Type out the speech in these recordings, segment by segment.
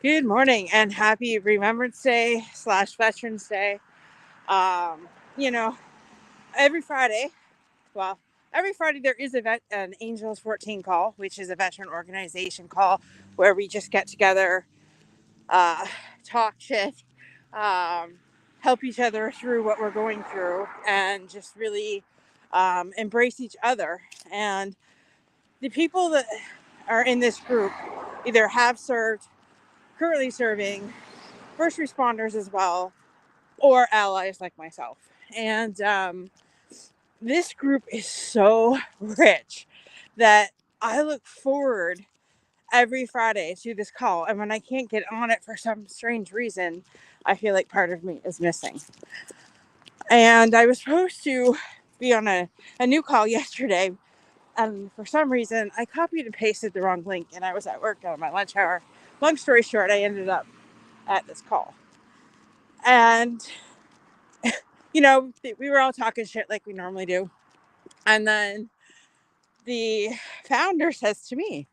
Good morning and happy Remembrance Day / Veterans Day. Um, you know, every Friday, well, every Friday there is an Angels 14 call, which is a veteran organization call where we just get together, uh, talk shit, um, help each other through what we're going through, and just really embrace each other. And the people that are in this group either have served, currently serving, first responders as well, or allies like myself. And this group is so rich that I look forward every Friday to this call. And when I can't get on it for some strange reason, I feel like part of me is missing. And I was supposed to be on a new call yesterday. And for some reason, I copied and pasted the wrong link. And I was at work on my lunch hour. Long story short, I ended up at this call. And we were all talking shit like we normally do. And then the founder says to me,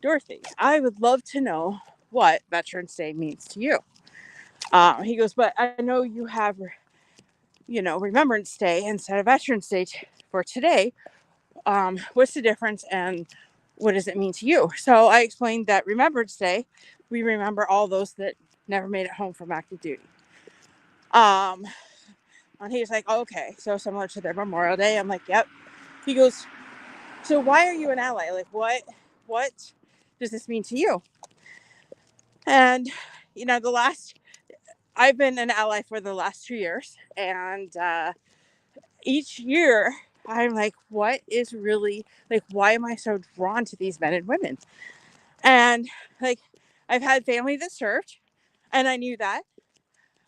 Dorothy, I would love to know what Veterans Day means to you. He goes, but I know you have, Remembrance Day instead of Veterans Day for today. What's the difference and what does it mean to you? So I explained that Remembrance Day, we remember all those that never made it home from active duty. Um, and he was like, oh, okay, so similar to their Memorial Day. I'm like, yep. He goes, so why are you an ally? Like, what does this mean to you? And the last, I've been an ally for the last 2 years, and each year I'm like, what is really, like, why am I so drawn to these men and women? And like, I've had family that served, and I knew that,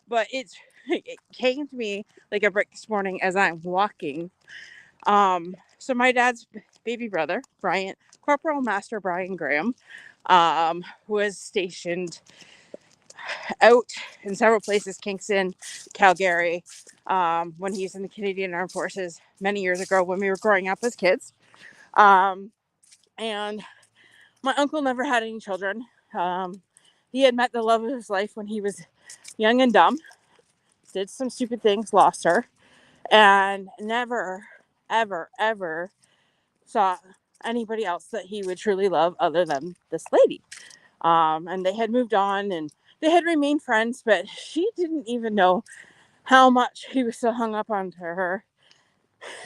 but it came to me like a brick this morning as I'm walking. So my dad's baby brother, Corporal Master Brian Graham, was stationed out in several places, Kingston, Calgary, when he was in the Canadian Armed Forces many years ago when we were growing up as kids. And my uncle never had any children. He had met the love of his life when he was young and dumb, did some stupid things, lost her, and never, ever, ever saw anybody else that he would truly love other than this lady. And they had moved on and they had remained friends, but she didn't even know how much he was still hung up onto her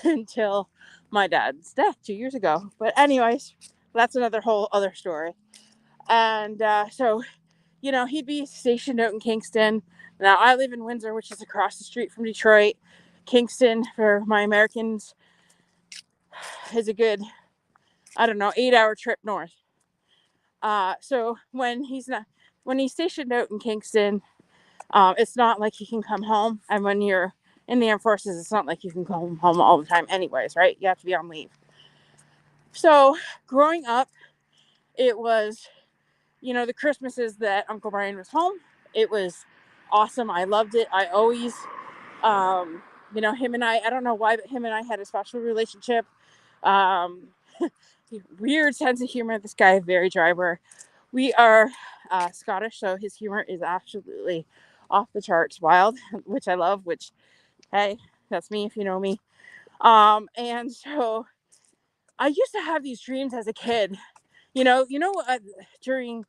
until my dad's death 2 years ago. But anyways, that's another whole other story. And so, he'd be stationed out in Kingston. Now I live in Windsor, which is across the street from Detroit. Kingston, for my Americans, is a good, I don't know, 8-hour trip north. So when he's stationed out in Kingston, it's not like he can come home. And when you're in the armed forces, it's not like you can come home all the time anyways, right? You have to be on leave. So growing up, it was, the Christmases that Uncle Brian was home. It was awesome. I loved it. I always, him and I don't know why, but him and I had a special relationship. Um, Weird sense of humor. This guy, very driver. We are Scottish, so his humor is absolutely off the charts wild, which I love, which, hey, that's me if you know me. And so I used to have these dreams as a kid. During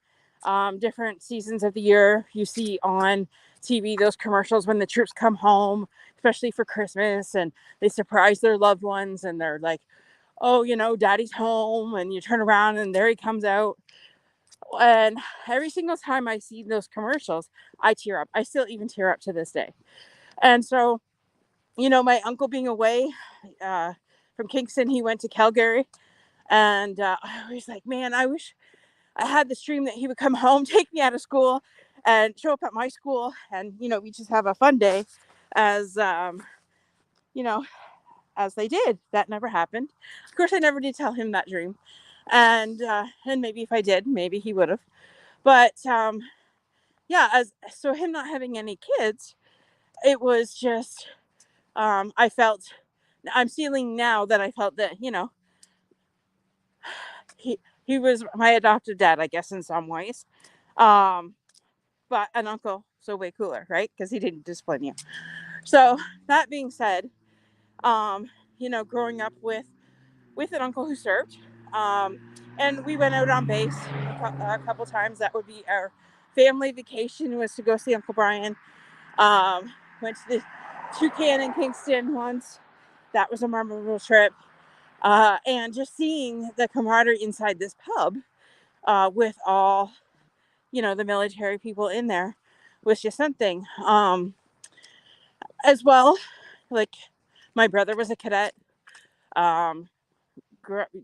different seasons of the year, you see on TV those commercials when the troops come home, especially for Christmas, and they surprise their loved ones, and they're like, oh, daddy's home, and you turn around and there he comes out. And every single time I see those commercials, I tear up. I still even tear up to this day. And so, my uncle being away from Kingston, he went to Calgary. And I was like, man, I wish I had this dream that he would come home, take me out of school, and show up at my school. And, we just have a fun day as, you know, as they did. That never happened. Of course, I never did tell him that dream. And maybe if I did, maybe he would have. But yeah, so him not having any kids, it was just I felt, I'm feeling now that I felt that he he was my adopted dad, I guess, in some ways. Um, but an uncle, so way cooler, right? Because he didn't discipline you. So that being said, growing up with an uncle who served, um, and we went out on base a couple times. That would be our family vacation, was to go see Uncle Brian. Went to the Toucan in Kingston once. That was a memorable trip. And just seeing the camaraderie inside this pub, with all, the military people in there, was just something. As well, like, my brother was a cadet. Um,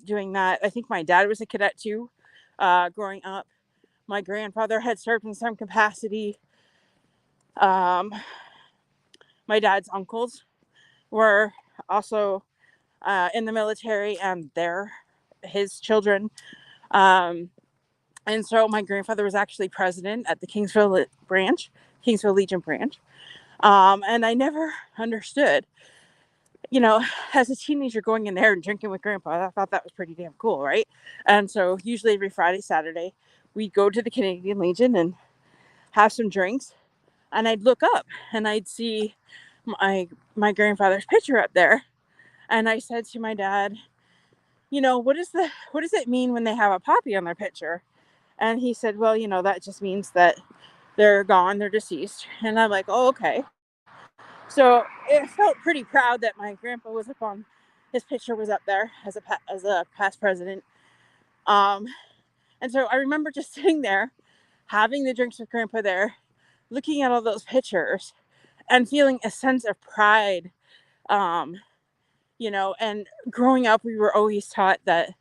Doing that. I think my dad was a cadet too, growing up. My grandfather had served in some capacity. Um, my dad's uncles were also in the military, and they're his children. Um, and so my grandfather was actually president at the Kingsville Legion branch. And I never understood, as a teenager going in there and drinking with grandpa. I thought that was pretty damn cool, right? And so usually every Friday, Saturday, we'd go to the Canadian Legion and have some drinks. And I'd look up and I'd see my grandfather's picture up there. And I said to my dad, what does it mean when they have a poppy on their picture? And he said, well, that just means that they're gone, they're deceased. And I'm like, oh, okay. So it felt pretty proud that my grandpa was up on, his picture was up there as a past president. Um, and so I remember just sitting there, having the drinks with grandpa there, looking at all those pictures, and feeling a sense of pride. Um, and growing up, we were always taught that,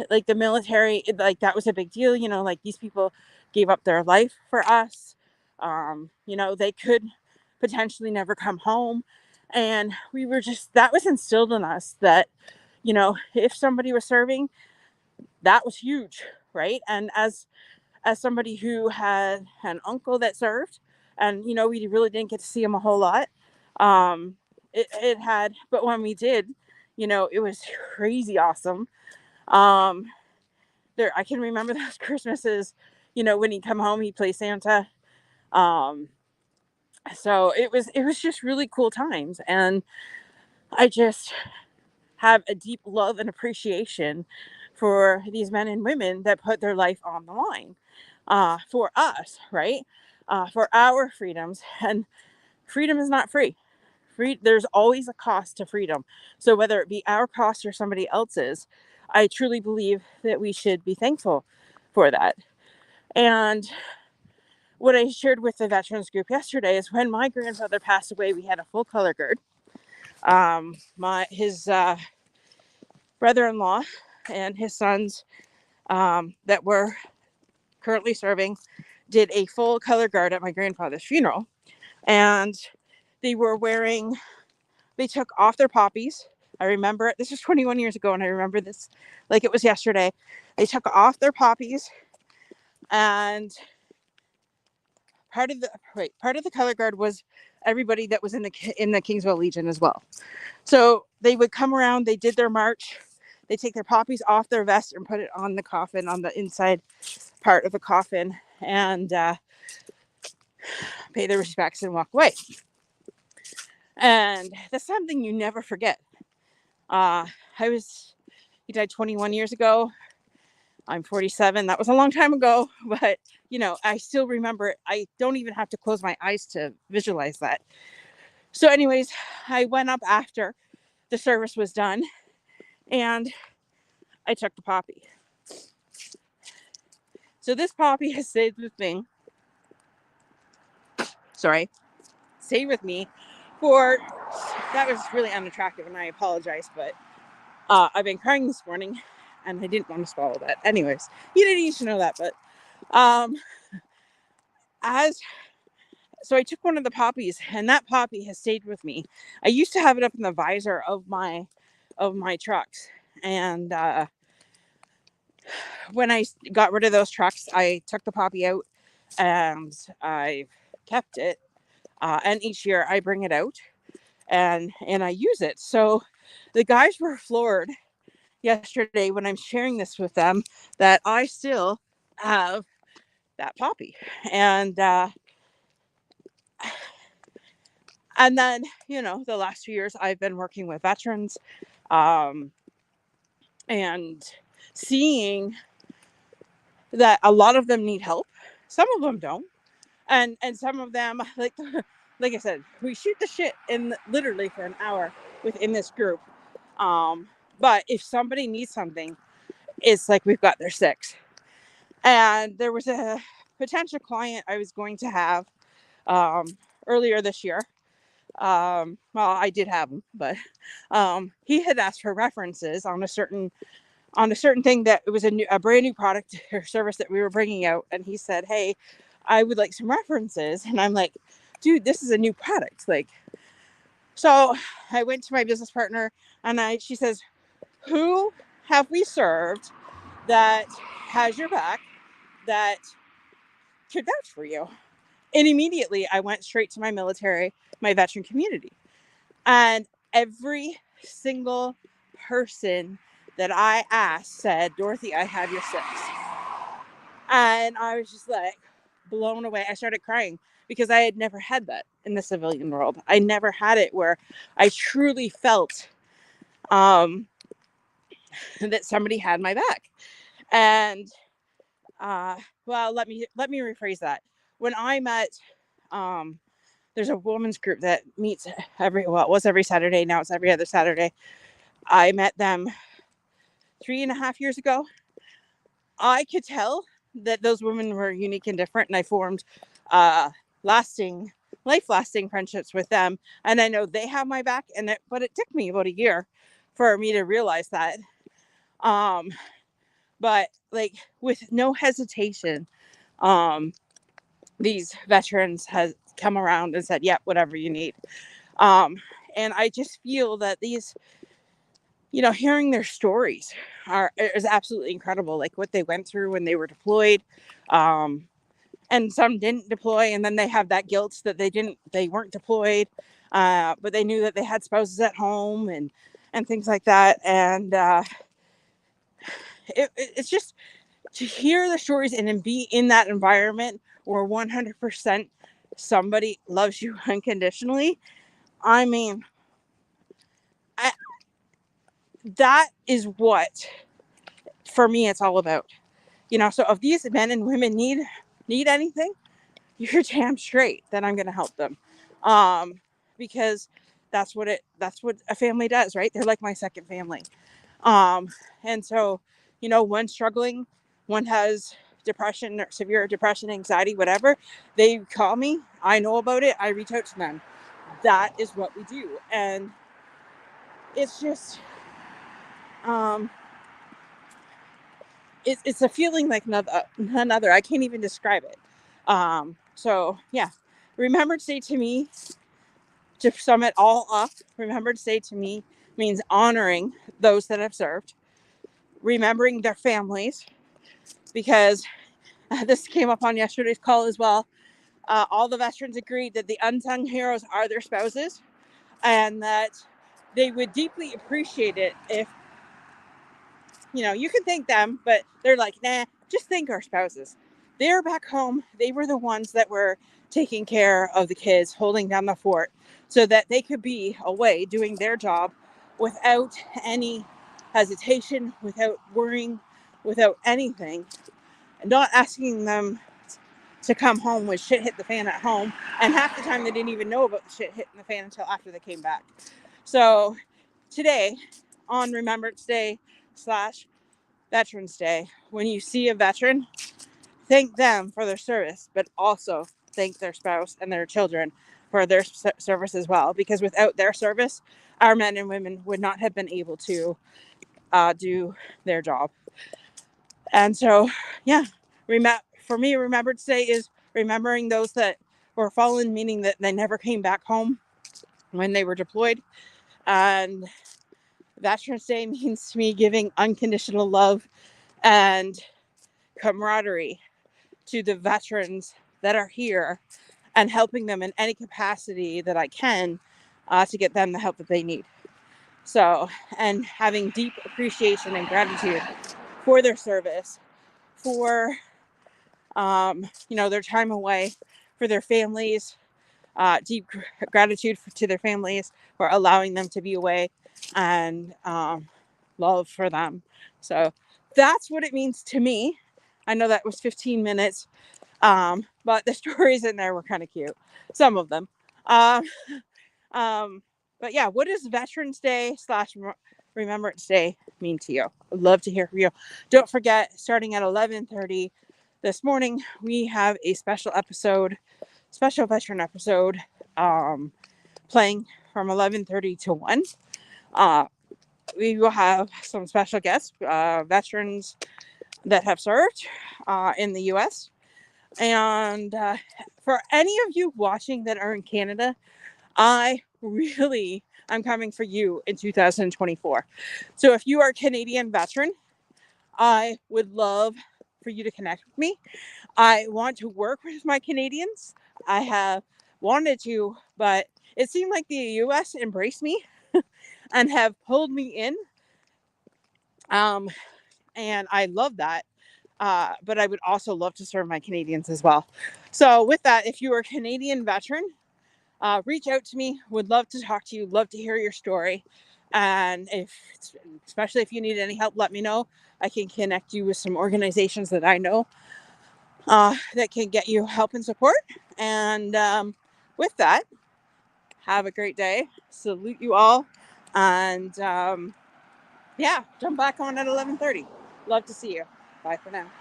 like, the military, like, that was a big deal. Like, these people gave up their life for us. They could potentially never come home, and we were just, that was instilled in us that, if somebody was serving, that was huge, right? And as somebody who had an uncle that served, and we really didn't get to see him a whole lot, it had, but when we did, it was crazy awesome. um there, I can remember those Christmases, when he'd come home, he'd play Santa. um so it was just really cool times, and I just have a deep love and appreciation for these men and women that put their life on the line, for us, right? For our freedoms. And freedom is not free. There's always a cost to freedom. So whether it be our cost or somebody else's, I truly believe that we should be thankful for that. And what I shared with the veterans group yesterday is, when my grandfather passed away, we had a full color guard. His brother-in-law and his sons, that were currently serving, did a full color guard at my grandfather's funeral. And they were wearing, they took off their poppies. I remember it. This was 21 years ago, and I remember this like it was yesterday. They took off their poppies, and part of the color guard was everybody that was in the Kingsville Legion as well. So they would come around, they did their march, they take their poppies off their vest and put it on the coffin, on the inside part of the coffin, and pay their respects and walk away. And that's something you never forget. He died 21 years ago. I'm 47. That was a long time ago, but I still remember it. I don't even have to close my eyes to visualize that. So anyways, I went up after the service was done, and I took the poppy. So this poppy has stayed with me. Stayed with me for, that was really unattractive, and I apologize, but I've been crying this morning, and I didn't want to swallow that. Anyways, you didn't need to know that, but so I took one of the poppies, and that poppy has stayed with me. I used to have it up in the visor of my trucks, and when I got rid of those trucks, I took the poppy out, and I kept it. And each year I bring it out, and I use it. So the guys were floored yesterday when I'm sharing this with them, that I still have that poppy. And then, the last 2 years I've been working with veterans, um, and seeing that a lot of them need help. Some of them don't. And some of them, like I said, we shoot the shit in literally for an hour within this group. But if somebody needs something, it's like we've got their six. And there was a potential client I was going to have earlier this year. Well, I did have him, but he had asked for references on a certain thing that it was a brand new product or service that we were bringing out. And he said, hey, I would like some references. And I'm like, dude, this is a new product. So I went to my business partner and she says, who have we served that has your back, that could vouch for you? And immediately I went straight to my veteran community. And every single person that I asked said, Dorothy, I have your six. And I was just like blown away. I started crying because I had never had that in the civilian world. I never had it where I truly felt that somebody had my back. And well, let me rephrase that. When I met, there's a women's group that meets it was every Saturday. Now it's every other Saturday. I met them 3.5 years ago. I could tell that those women were unique and different, and I formed life-lasting friendships with them. And I know they have my back, but it took me about a year for me to realize that. But with no hesitation, these veterans has come around and said, "Yep, whatever you need." And I just feel that these, hearing their stories is absolutely incredible. Like what they went through when they were deployed, and some didn't deploy, and then they have that guilt that they weren't deployed, but they knew that they had spouses at home and things like that. And it's just to hear the stories and then be in that environment where 100% somebody loves you unconditionally. I mean, that is what, for me, it's all about. So if these men and women need anything, you're damn straight that I'm going to help them. Because that's what a family does, right? They're like my second family. And so, one's struggling, one has depression or severe depression, anxiety, whatever. They call me, I know about it, I reach out to them. That is what we do. And it's just, it's a feeling like none other. I can't even describe it. So yeah, Remembrance Day to me, to sum it all up, Remembrance Day to me means honoring those that have served, remembering their families, because this came up on yesterday's call as well. All the veterans agreed that the unsung heroes are their spouses, and that they would deeply appreciate it if, you can thank them, but they're like, nah, just thank our spouses. They're back home. They were the ones that were taking care of the kids, holding down the fort, so that they could be away doing their job without any hesitation, without worrying, without anything, and not asking them to come home with shit hit the fan at home. And half the time they didn't even know about the shit hitting the fan until after they came back. So today, on Remembrance Day / Veterans Day, when you see a veteran, thank them for their service, but also thank their spouse and their children for their service as well. Because without their service, our men and women would not have been able to do their job. And so, yeah, for me, Remembrance Day is remembering those that were fallen, meaning that they never came back home when they were deployed. And Veterans Day means to me giving unconditional love and camaraderie to the veterans that are here, and helping them in any capacity that I can to get them the help that they need. So, and having deep appreciation and gratitude for their service, for their time away for their families, deep gratitude to their families for allowing them to be away, and love for them. So that's what it means to me. I know that was 15 minutes, but the stories in there were kind of cute. Some of them. Um, but yeah, what does Veterans Day / Remembrance Day mean to you? I'd love to hear from you. Don't forget, starting at 11:30 this morning, we have a special veteran episode, playing from 11:30 to 1. We will have some special guests, veterans that have served in the U.S. And for any of you watching that are in Canada, I'm coming for you in 2024. So if you are a Canadian veteran, I would love for you to connect with me. I want to work with my Canadians. I have wanted to, but it seemed like the US embraced me and have pulled me in. And I love that. But I would also love to serve my Canadians as well. So with that, if you are a Canadian veteran, reach out to me. Would love to talk to you. Love to hear your story. And especially if you need any help, let me know. I can connect you with some organizations that I know that can get you help and support. And with that, have a great day. Salute you all. And yeah, jump back on at 11:30. Love to see you. Bye for now.